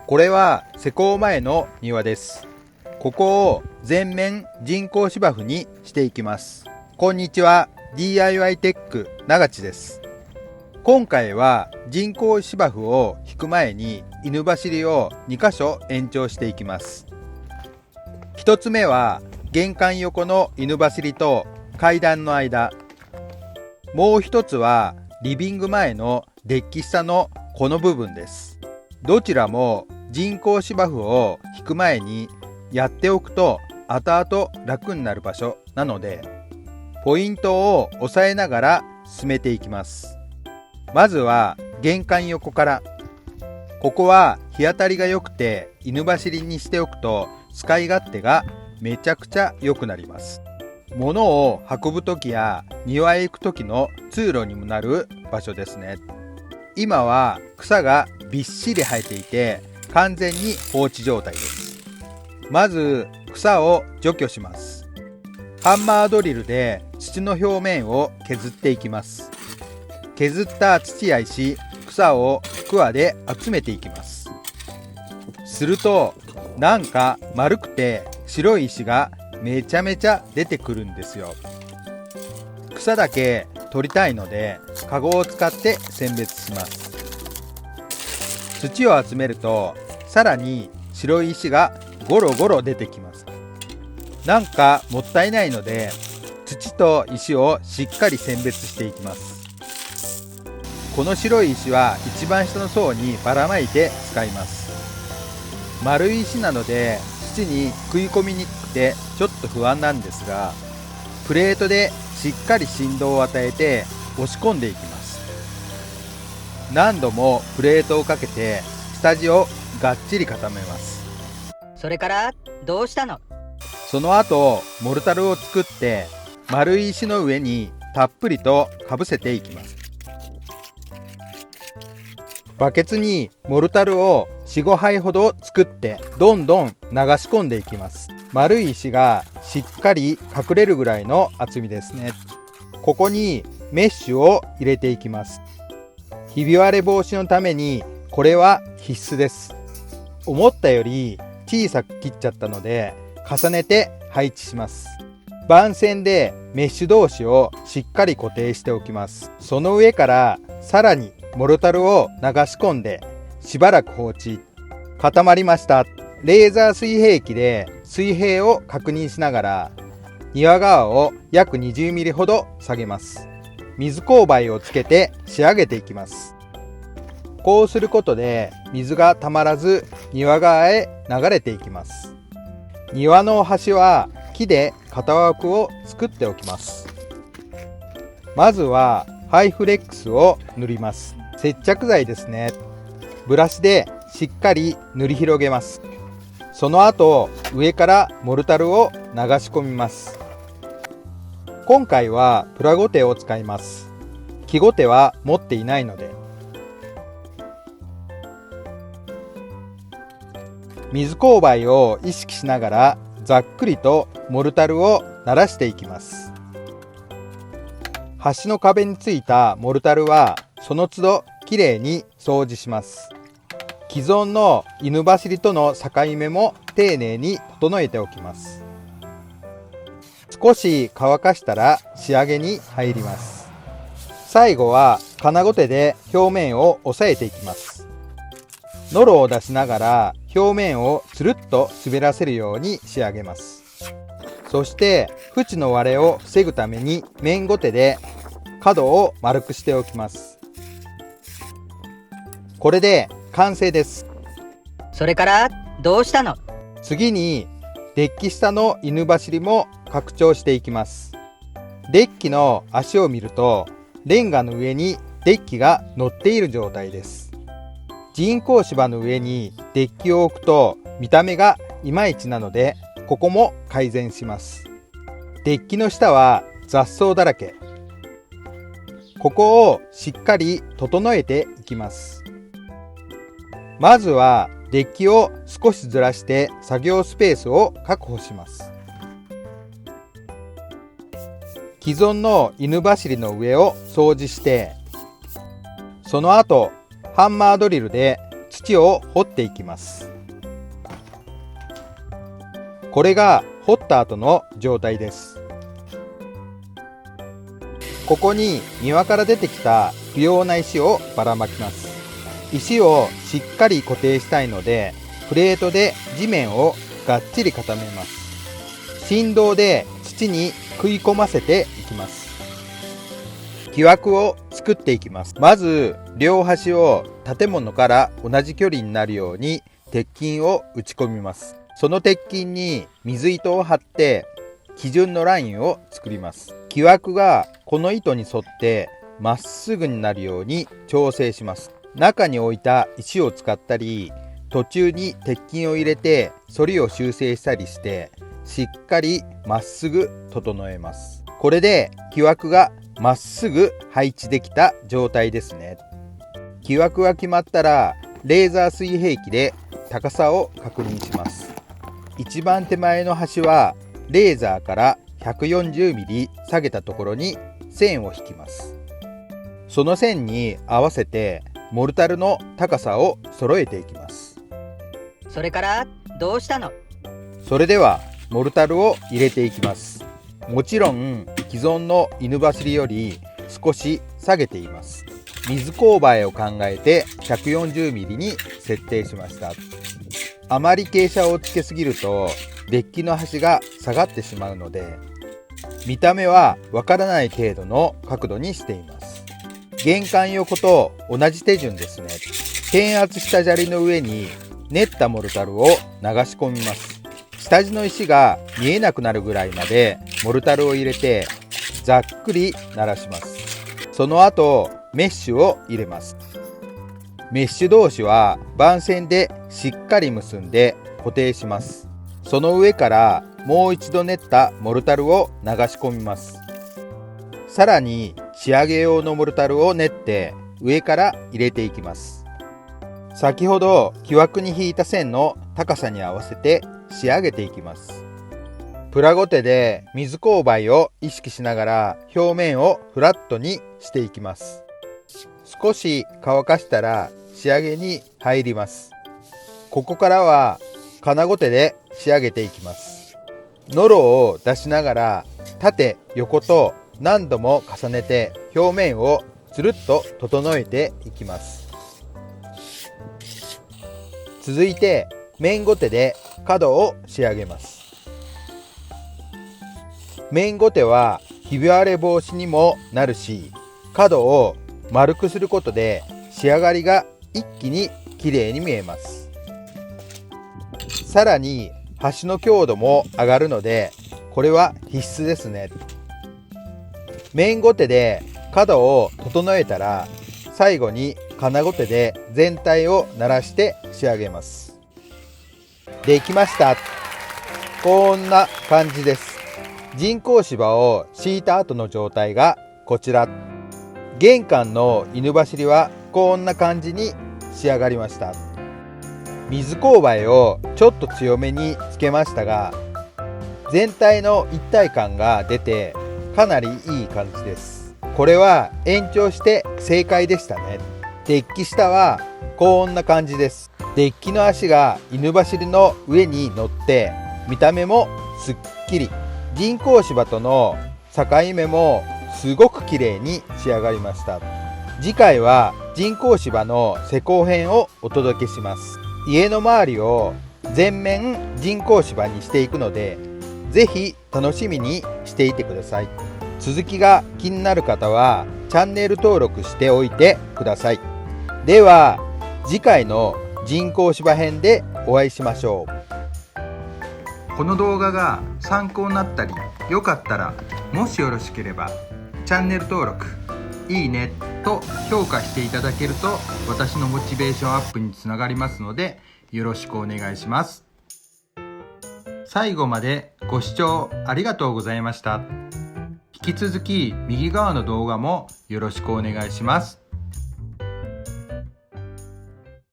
これは施工前の庭です。ここを全面人工芝生にしていきます。こんにちは、 DIY テック長地です。今回は人工芝生を引く前に犬走りを2箇所延長していきます。1つ目は玄関横の犬走りと階段の間、もう一つはリビング前のデッキ下のこの部分です。どちらも人工芝生を引く前にやっておくと後々楽になる場所なので、ポイントを押さえながら進めていきます。まずは玄関横から。ここは日当たりが良くて犬走りにしておくと使い勝手がめちゃくちゃ良くなります。物を運ぶときや庭へ行くときの通路にもなる場所ですね。今は草がびっしり生えていて完全に放置状態です。まず草を除去します。ハンマードリルで土の表面を削っていきます。削った土や石、草をくわで集めていきます。するとなんか丸くて白い石がめちゃめちゃ出てくるんですよ。草だけ取りたいのでカゴを使って選別します。土を集めるとさらに白い石がゴロゴロ出てきます。なんかもったいないので土と石をしっかり選別していきます。この白い石は一番下の層にばらまいて使います。丸い石なので土に食い込みにくくてちょっと不安なんですが、プレートでしっかり振動を与えて押し込んでいきます。何度もプレートをかけて下地をがっちり固めます。それからどうしたの？その後モルタルを作って丸い石の上にたっぷりとかぶせていきます。バケツにモルタルを 4,5 杯ほど作ってどんどん流し込んでいきます。丸い石がしっかり隠れるぐらいの厚みですね。ここにメッシュを入れていきます。ひび割れ防止のためにこれは必須です。思ったより小さく切っちゃったので重ねて配置します。番線でメッシュ同士をしっかり固定しておきます。その上からさらにモルタルを流し込んでしばらく放置。固まりました。レーザー水平器で水平を確認しながら庭側を約20ミリほど下げます。水勾配をつけて仕上げていきます。こうすることで水がたまらず庭側へ流れていきます。庭の端は木で型枠を作っておきます。まずはハイフレックスを塗ります。接着剤ですね。ブラシでしっかり塗り広げます。その後上からモルタルを流し込みます。今回はプラゴテを使います。木ゴテは持っていないので。水勾配を意識しながらざっくりとモルタルをならしていきます。端の壁についたモルタルはその都度きれいに掃除します。既存の犬走りとの境目も丁寧に整えておきます。少し乾かしたら仕上げに入ります。最後は金ゴテで表面を押さえていきます。ノロを出しながら表面をつるっと滑らせるように仕上げます。そして縁の割れを防ぐために面ゴテで角を丸くしておきます。これで完成です。それからどうしたの？次にデッキ下の犬走りも拡張していきます。デッキの足を見るとレンガの上にデッキが乗っている状態です。人工芝の上にデッキを置くと見た目がいまいちなので、ここも改善します。デッキの下は雑草だらけ。ここをしっかり整えていきます。まずはデッキを少しずらして作業スペースを確保します。既存の犬走りの上を掃除して、その後ハンマードリルで土を掘っていきます。これが掘った後の状態です。ここに庭から出てきた不要な石をばらまきます。石をしっかり固定したいので、プレートで地面をがっちり固めます。振動で土に食い込ませていきます。木枠を作っていきます。まず両端を建物から同じ距離になるように鉄筋を打ち込みます。その鉄筋に水糸を張って基準のラインを作ります。木枠がこの糸に沿ってまっすぐになるように調整します。中に置いた石を使ったり、途中に鉄筋を入れて反りを修正したりして、しっかりまっすぐ整えます。これで木枠がまっすぐ配置できた状態ですね。木枠が決まったらレーザー水平器で高さを確認します。一番手前の端はレーザーから140ミリ下げたところに線を引きます。その線に合わせてモルタルの高さを揃えていきます。それからどうしたの？それではモルタルを入れていきます。もちろん既存の犬走りより少し下げています。水勾配を考えて140ミリに設定しました。あまり傾斜をつけすぎるとデッキの端が下がってしまうので、見た目はわからない程度の角度にしています。玄関横と同じ手順ですね。転圧した砂利の上に練ったモルタルを流し込みます。下地の石が見えなくなるぐらいまでモルタルを入れてざっくり鳴らします。その後メッシュを入れます。メッシュ同士は番線でしっかり結んで固定します。その上からもう一度練ったモルタルを流し込みます。さらに仕上げ用のモルタルを練って上から入れていきます。先ほど木枠に引いた線の高さに合わせて仕上げていきます。プラゴテで水勾配を意識しながら表面をフラットにしていきます。少し乾かしたら仕上げに入ります。ここからは金ゴテで仕上げていきます。ノロを出しながら縦横と何度も重ねて表面をつるっと整えていきます。続いて面ゴテで角を仕上げます。面ゴテはひび割れ防止にもなるし、角を丸くすることで仕上がりが一気に綺麗に見えます。さらに端の強度も上がるので、これは必須ですね。面ゴテで角を整えたら、最後に金ゴテで全体をならして仕上げます。できました。こんな感じです。人工芝を敷いた後の状態がこちら。玄関の犬走りはこんな感じに仕上がりました。水勾配をちょっと強めにつけましたが、全体の一体感が出てかなりいい感じです。これは延長して正解でしたね。デッキ下はこんな感じです。デッキの足が犬走りの上に乗って見た目もすっきり、人工芝との境目もすごく綺麗に仕上がりました。次回は人工芝の施工編をお届けします。家の周りを全面人工芝にしていくので、ぜひ楽しみにしていてください。続きが気になる方はチャンネル登録しておいてください。では次回の人工芝編でお会いしましょう。この動画が参考になったり良かったら、もしよろしければチャンネル登録、いいねと評価していただけると私のモチベーションアップにつながりますので、よろしくお願いします。最後までご視聴ありがとうございました。引き続き右側の動画もよろしくお願いします。